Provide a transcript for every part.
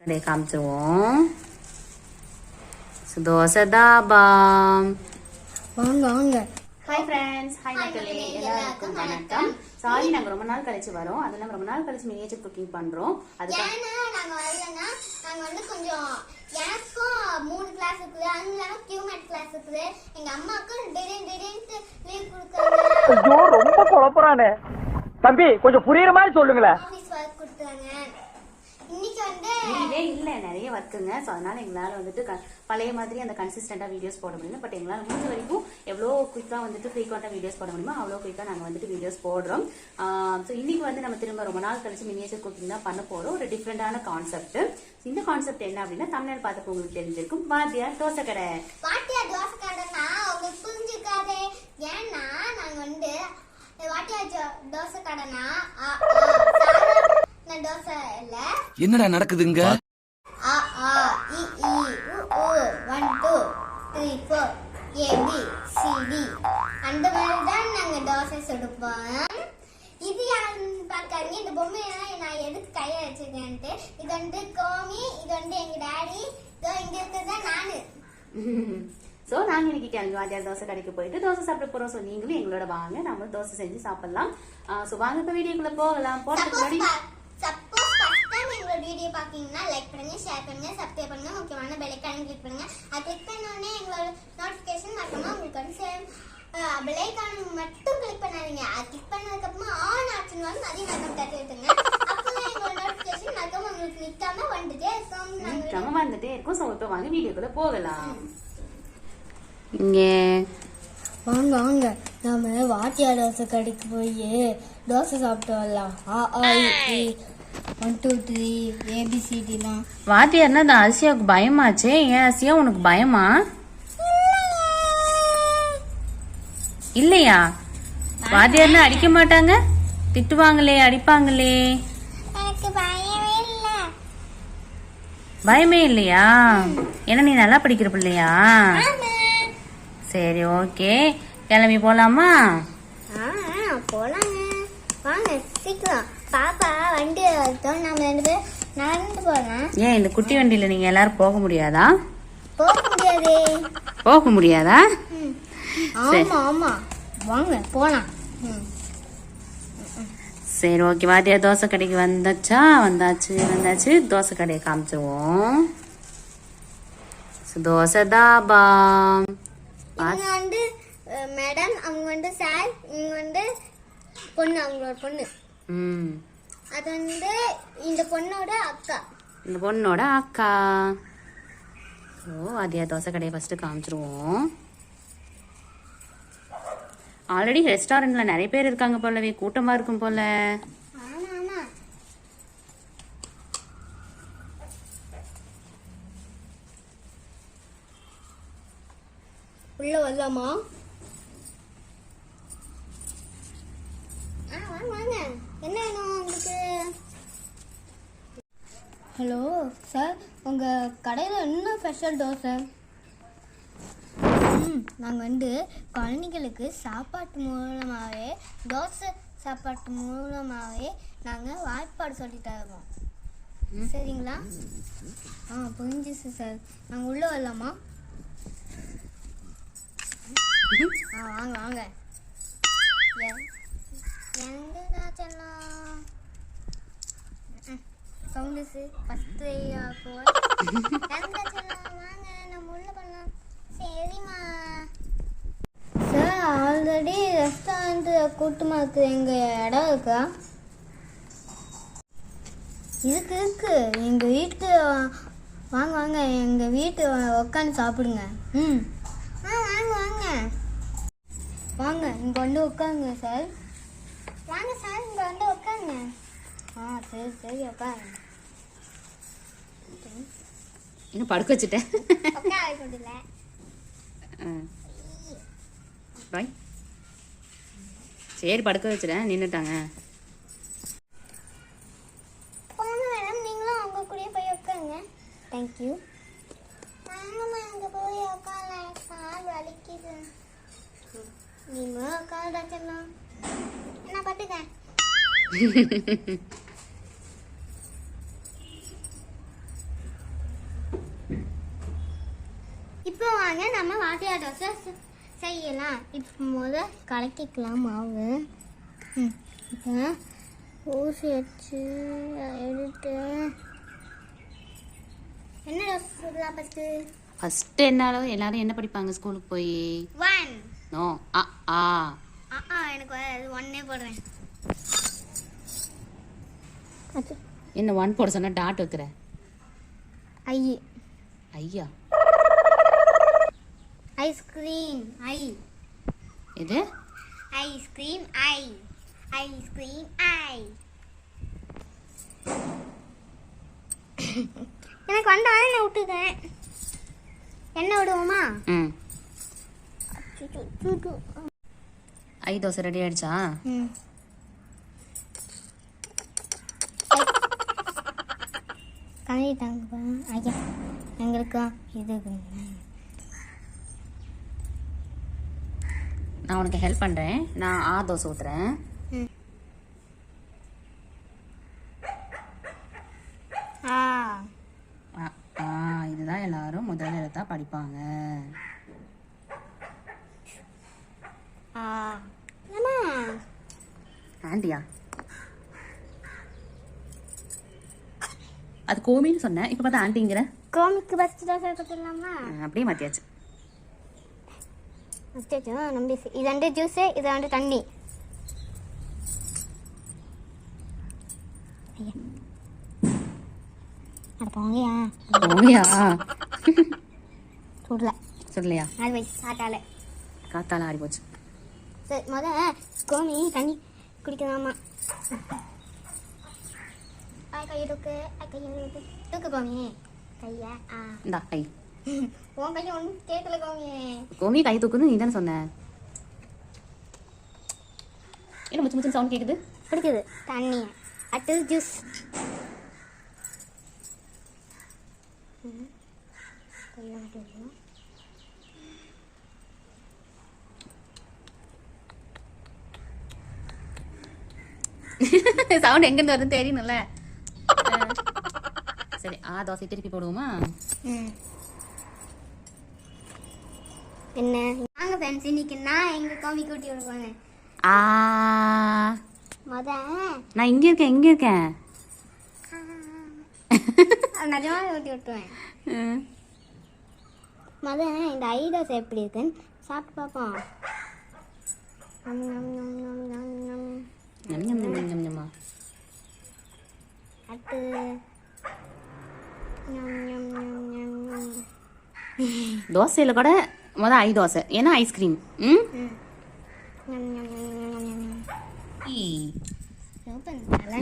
கடை காமிச்சிருவோம். தோசை தாபா. வாங்க வாங்க. ஹாய் ஃப்ரெண்ட்ஸ், ஹாய் மக்களே, எல்லாருக்கும் வணக்கம். சாரி, நாங்க ரொம்ப நாள் கழிச்சு வரோம். அதெல்லாம் ரொம்ப நாள் கழிச்சு மினியேச்சர் குக்கிங் பண்றோம். அதுக்கு நாங்க வரலன்னா நாங்க வந்து கொஞ்சம் எனக்கும் 3 கிளாஸ் இருக்குது, அங்கலாம் கியூமேட் கிளாஸ் இருக்குது. எங்க அம்மாக்கு திடீர்னு லீவ் கொடுத்தாங்க. ஐயோ ரொம்ப குழப்பறானே தம்பி, கொஞ்சம் புரியுற மாதிரி சொல்லுங்களேன். ஆபீஸ் வர்க் கொடுத்தாங்க. இன்னைக்கு வந்து இல்ல நிறைய ஒர்க்குங்க. ஸோ அதனால எங்களால் வந்துட்டு பழைய மாதிரி அந்த கன்சிஸ்டண்டா வீடியோஸ் போட முடியல. பட் எங்களால் முடிஞ்ச வரைக்கும் எவ்வளோ குயிக்காக வந்துட்டு ஃப்ரீக்வெண்ட்டாக வீடியோஸ் போட முடியுமோ அவ்வளோ குயிக்காக நாங்கள் வந்துட்டு வீடியோஸ் போடுறோம். ஸோ இன்னைக்கு வந்து நம்ம திரும்ப ரொம்ப நாள் கழிச்சு மினியேச்சர் குக்கிங் தான் பண்ண போறோம். ஒரு டிஃப்ரெண்டான கான்செப்ட். இந்த கான்செப்ட் என்ன அப்படின்னா, தமிழ்நாடு பார்த்து உங்களுக்கு தெரிஞ்சிருக்கும், வாத்தியார் தோசை கடை. வாத்தியார் தோசை கடைனா உங்களுக்கு புரிஞ்சுக்காதே. ஏன்னா நாங்க வந்து வாத்தியார் தோசை கடைனா தோசை இல்ல. என்னடா நடக்குதுங்க? A A I I U U 1 2 3 4 A B C D அந்த மாதிரி தான் நாங்க தோசை சுடுவோம். இது யாருன்னு பார்க்காதீங்க. இந்த பொம்மையெல்லாம் நான் எதுக்கு கையில வச்சிருக்கேன்ட்டு. இது வந்து கோமி, இது வந்து எங்க டாடி, இதோ இங்க இருக்கிறது நானு. ஸோ நாங்கள் இன்னைக்கு கிளம்பி வாத்தியார் தோசை கடைக்கு போயிட்டு தோசை சாப்பிட போறோம். ஸோ நீங்களும் எங்களோட வாங்க, நம்ம தோசை செஞ்சு சாப்பிடலாம். ஸோ வாங்க இப்போ வீடியோக்குள்ள போகலாம். போறதுக்கு முன்னாடி சப்போஸ் ஃபர்ஸ்ட் டைம் எங்களோட வீடியோ பாக்கீங்கன்னா லைக் பண்ணுங்க, ஷேர் பண்ணுங்க, சப்ஸ்கிரைப் பண்ணுங்க, முக்கியமான பெல் ஐகானை கிளிக் பண்ணுங்க. அது கிளிக் பண்ண உடனே எங்களோட நோட்டிஃபிகேஷன் வரணும். உங்களுக்கு வந்து சேம் பெல் ஐகானை மட்டும் கிளிக் பண்ணாதீங்க. அது கிளிக் பண்ணதுக்கு அப்புறமா ஆன் ஆப்ஷன் வரும், அதையும் நம்ம தட்டி விட்டுங்க. அப்பதான் எங்களோட நோட்டிஃபிகேஷன் மறக்காம உங்களுக்கு நிக்காம வந்துட்டே இருக்கும். ஸோ இப்போ வாங்க வீடியோக்குள்ள போகலாம். இங்கே வாங்க வாங்க, நாம வாத்தியார் தோசை கடைக்கு போய் தோசை சாப்பிட்டு வரலாம். A A I I 1 2 3 ABCDலாம். வாத்தியார்னா அந்த ஆசியாவுக்கு பயமாச்சே. ஏன் ஆசியா, உனக்கு பயமா? இல்லையா? வாத்தியார்னா அடிக்க மாட்டாங்க, திட்டுவாங்களே, அடிப்பாங்களே. எனக்கு பயமே இல்ல. பயமே இல்லையா? ஏன்னா நீ நல்லா படிக்கிற பிள்ளையா? சரி, ஓகே, கிளம்பி போலாமா? போலாங்க, வாங்க சீக்கிரம். பாப்பா வண்டி நம்ம 2 பேர் நடந்து போலாம். ஏன் இந்த குட்டி வண்டியில நீங்க எல்லாரும் போக முடியாதா? போக முடியாதே. போக முடியாதா? ஆமா ஆமா, வாங்க போலாம். சரி, ஓகே. வாத்தியார் தோசை கடைக்கு வந்தாச்சு. தோசை கடையை காமிச்சிருவோம். தோசை தாபா. இங்க வந்து மேடம், அவங்க வந்து சார், இங்க வந்து பொண்ணு, அவங்களோட பொண்ணு. அது வந்து இந்த பொண்ணோட அக்கா. ஓ, வாத்தியார் தோசை கடையை ஃபர்ஸ்ட் காமிச்சிருவோம். ஆல்ரெடி ரெஸ்டாரண்ட்ல நிறைய பேர் இருக்காங்க போலவே, கூட்டமா இருக்கும் போல. உள்ள வரலாமா? வாங்க, என்ன வேணும் உங்களுக்கு? ஹலோ சார், உங்க கடையில என்ன ஸ்பெஷல் தோசை? நாங்கள் வந்து குழந்தைங்களுக்கு தோசை சாப்பாட்டு மூலமாகவே நாங்கள் வாய்ப்பாடு சொல்லி தருவோம். சரிங்களா? புரிஞ்சிச்சு சார். நாங்கள் உள்ள வரலாமா? வாங்க வாங்க. எங்கடா செல்லம்? சவுண்டுஸு ஃபஸ்ட்டு எங்க செல்லம்? வாங்க, நம்ம உள்ள பண்ணலாம். சரிம்மா. சார், ஆல்ரெடி ரெஸ்டாரண்ட் கூட்டமாக இருக்குது. எங்கள் இடம் இருக்கா? இருக்கு. எங்கள் வீட்டு வாங்க வாங்க, எங்கள் வீட்டு உட்காந்து சாப்பிடுங்க. வாங்க இங்கே வந்து உட்காருங்க சார். வாங்க சார், இங்கே வந்து உட்காருங்க. சரி உட்காருங்க. இன்னும் படுக்க வச்சுட்டேன். சரி, படுக்க வச்சுட்டேன். நின்றுட்டாங்க. போங்க மேடம், நீங்களும் அவங்க கூட போய் உட்காருங்க. தேங்க்யூ. வாங்கம்மா, அங்கே போய் உட்கார, கால் வலிக்குது. நீங்களும் உட்கார செல்லம். என்ன பார்த்துக்க. இப்போ வாங்க நம்ம வாத்தியார் தோசை செய்யலாம். இப்போ கலக்கிக்கலாம் மாவு. இப்போ ஊசி வச்சு எடுத்து என்ன தோசை சுடலாம் ஃபஸ்ட்டு? ஃபஸ்ட்டு என்னாலும் எல்லாரும் என்ன படிப்பாங்க ஸ்கூலுக்கு போய்? 1. நோ ஆ ஆ எனக்கு ஒன்னே போடுறேன். என்ன 1 போட சொன்னா டாட் வைக்கிற? ஐயா ஐஸ்கிரீம் இது ஐஸ்கிரீம் ஐஸ்கிரீம் எனக்கு வந்த வாழை விட்டுக்கேன். என்ன விடுவோமா? ஐ தோசை ரெடி ஆயிடுச்சா? கண்டிட்டாங்க ஐயா எங்களுக்கு இது. நான் உனக்கு ஹெல்ப் பண்ணுறேன். நான் ஆ தோசை ஊற்றுறேன். இதுதான் எல்லாரும் முதல் எழுத்தா படிப்பாங்க. ஆண்டியா? அது கோமின்னு சொன்னேன், இப்போ பார்த்தா ஆண்டிங்கிற. கோமிக்கு பஸ்ட் தோசை கொடுத்துடலாமா? அப்படியே மாற்றியாச்சு. நம்பி இது வந்து ஜூஸ், இது வந்து தண்ணி. போங்கயா சுடலையா? காத்தால காத்தால ஆடி போச்சு. சரி கோமி தண்ணி குடிக்கலாமா? கையை தூக்கு கோமி கையா. இந்தா கை. உன் கையை ஒன்றும் கேட்கல கோமி. கோமி கை தூக்குன்னு நீ தானே சொன்ன. என்ன முச்சு முச்சு சவுண்ட் கேட்குது? பிடிக்குது தண்ணி. அடுத்தது ஜூஸ். சவுண்ட் எங்கேருந்து வருதுன்னு தெரியணும்ல. சரி தோசை திருப்பி போடுவோமா? என்ன நாங்க ஃப்ரெண்ட்ஸ் இன்னைக்கு நான் எங்க கோமி கூட்டி விடுவாங்க. நான் இங்க இருக்கேன். நிஜமாக ஊட்டி விட்டுருவேன். இந்த ஐ தோசை எப்படி இருக்குன்னு சாப்பிட்டு பார்ப்போம். தோசையில் கூட ஐ தோசை, ஏன்னா ஐஸ்கிரீம்.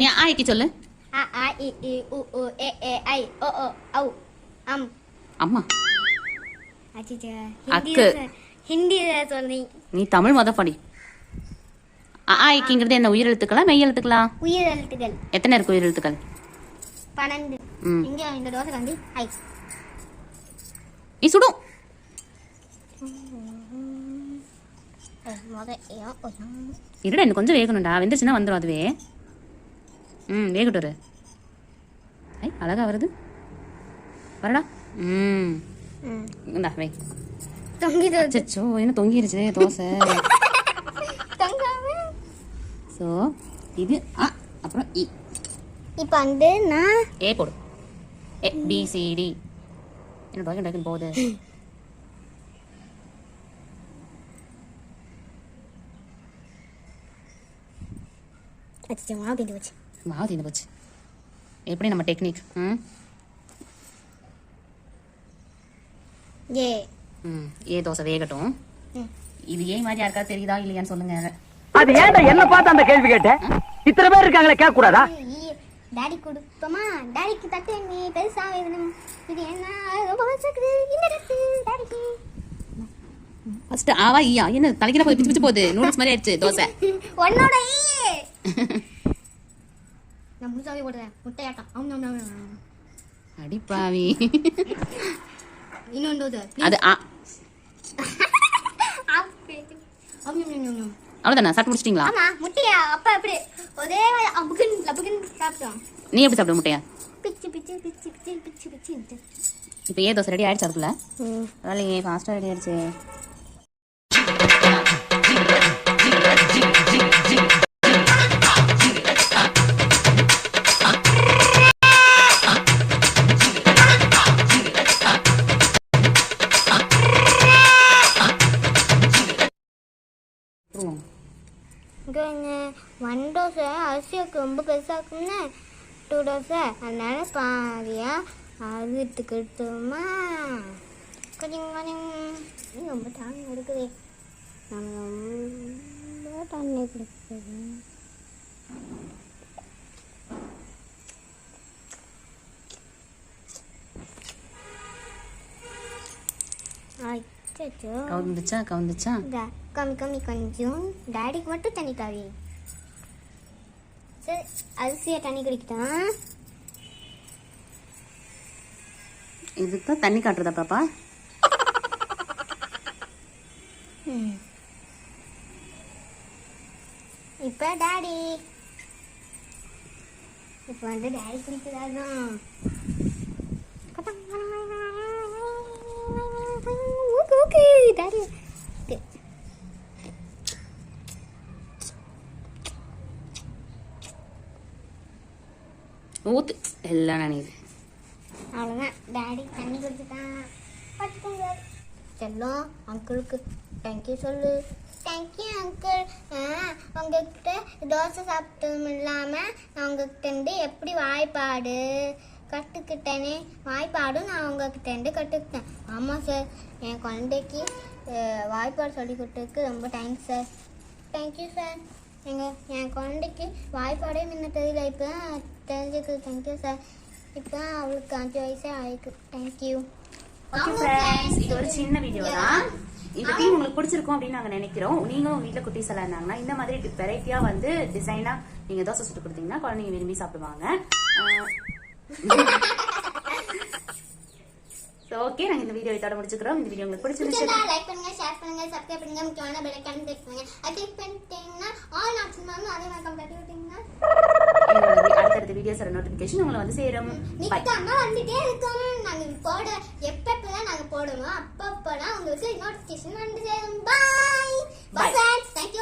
நீ ஆயிக்கு சொல்லு. அம்மா அக்கு. ஹிந்தி சொல்லி நீ தமிழ் படி. ஆயிக்குங்கிறது என்ன, உயிர் எழுத்துக்களா மெய் எழுத்துக்களா? உயிர் எழுத்துக்கள். எத்தனை இருக்கு உயிர் எழுத்துக்கள்? 12. இங்க இந்த தோசை வந்து ஐ. நீ சுடும். இருடா இன்னும் கொஞ்சம் வேகணும்டா. வெந்துருச்சுன்னா வந்துடும் அதுவே. வேகட்டு. ஐ அழகா வருது. வரடா. இந்தா வை. அச்சோ என்ன தொங்கிருச்சு தோசை. ஸோ இது அப்புறம் இ. இப்போ வந்து நான் ஏ போடு. ஏ பி சி டி. என்ன டக்குன்னு போகுது. மாவு தீர்ந்து போச்சு. எப்படி நம்ம டெக்னிக்? ஏ தோசை வேகட்டும். இது ஏ மாதிரி யாருக்காவது தெரியுதா இல்லையான்னு சொல்லுங்க. அது ஏன்டா என்ன பார்த்து அந்த கேள்வி கேட்டேன்? இத்தனை பேர் இருக்காங்களே, கேட்க கூடாதா? டாடி கொடுப்போமா? டாடிக்கு தட்டு நீ பெருசா வேணும். இது என்ன ரொம்ப வச்சிருக்குது இந்த தட்டு டாடிக்கு. ஃபர்ஸ்ட் ஆவா ஈயா என்ன தலைக்கில போய் பிச்சு போகுது. நூடுல்ஸ் மாதிரி ஆயிடுச்சு தோசை. உன்னோட ஈ. நான் முழுசாவே போடுறேன். முட்டையாட்டம். அடிப்பாவி. இன்னொன்று அது அவ்வளோதானே? சாப்பிட்டு முடிச்சிட்டிங்களா? ஆமா முட்டையா அப்ப அப்படி ஒரே அபுகன் லபுகன் சாப்பிட்டோம். நீ எப்படி சாப்பிட முட்டையா? பிச்சு பிச்சு பிச்சு பிச்சு பிச்சு பிச்சு. இப்போ ஏன் தோசை ரெடி ஆயிடுச்சு அதுக்குள்ள? பரவாயில்லையே, ஃபாஸ்ட்டாக ரெடி ஆயிடுச்சு. இங்கே 1 தோசை அரிசிக்கு ரொம்ப பெருசாக்குன்னு 2 தோசை, அதனால பாதியா அறுத்துக்கு எடுத்தோமா. கொஞ்சம் கொஞ்சம் ரொம்ப தாங்க இருக்குது. நாங்கள் ரொம்ப தண்ணி குடிக்கிறது. கவுந்துச்சா கம்மி கம்மி கொஞ்சம் டாடிக்கு மட்டும் தண்ணி காவி. சரி அரிசியை தண்ணி குடிக்கிட்டான். இதுக்கு தான் தண்ணி காட்டுறதா பாப்பா? இப்போ டாடி இப்போ வந்து டாடி குடிக்கிறாதான். ஓகே ஓகே டாடி ஊத்து எல்லாம் நினைக்குது. அவ்வளோதான், டாடி தண்ணி குடிச்சுட்டான். பார்த்துக்கோங்க செல்லம். அங்கிளுக்கு தேங்க்யூ சொல்லு. Thank you uncle. உங்ககிட்ட தோசை சாப்பிட்டதும் இல்லாமல் நான் உங்ககிட்ட எப்படி வாய்ப்பாடு கற்றுக்கிட்டேனே. வாய்ப்பாடும் நான் உங்ககிட்ட கற்றுக்கிட்டேன். ஆமாம் சார், என் குழந்தைக்கு வாய்ப்பாடு சொல்லி கொடுத்ததுக்கு ரொம்ப தேங்க்ஸ் சார். Thank you sir. என் குழந்தைக்கு வாய்ப்பாடே முன்ன தெரியல, இப்போ தெரிஞ்சுக்கு. Thank you sir. இப்போ அவளுக்கு 5 வயசே ஆயிருக்கு. தேங்க்யூ. ஓகே ஃப்ரெண்ட்ஸ், இது ஒரு சின்ன வீடியோ தான். இந்த டீம் உங்களுக்கு பிடிச்சிருக்கும் அப்படின்னு நாங்கள் நினைக்கிறோம். நீங்களும் உங்கள் வீட்டில் குட்டீஸ் எல்லாம் இருந்தாங்கன்னா இந்த மாதிரி வெரைட்டியாக வந்து டிசைனாக நீங்கள் தோசை சுட்டு கொடுத்தீங்கன்னா குழந்தைங்க விரும்பி சாப்பிடுவாங்க. ஓகே, நாங்கள் இந்த வீடியோ இதோட முடிச்சுக்கிறோம். இந்த வீடியோ உங்களுக்கு பிடிச்சிருந்துச்சு லைக் பண்ணுங்க, ஷேர் பண்ணுங்க, சப்ஸ்கிரைப் பண்ணுங்க, முக்கியமான பெல் ஐகான் கிளிக் பண்ணுங்க. அது கிளிக் பண்ணிட்டீங்கன்னா ஆல் ஆப்ஷன் வந்து அதே மாதிரி கம்ப்ளீட் பண்ணிட்டீங்கன்னா அடுத்தடுத்த வீடியோஸோட நோட்டிஃபிகேஷன் உங்களை வந்து சேரும். நிக்காம வந்துட்டே இருக்கும். நாங்க போட எப்பப்பெல்லாம் நாங்க போடுவோம் அப்பப்பெல்லாம் உங்களுக்கு நோட்டிஃபிகேஷன் வந்து சேரும். Bye bye friends. Thank you.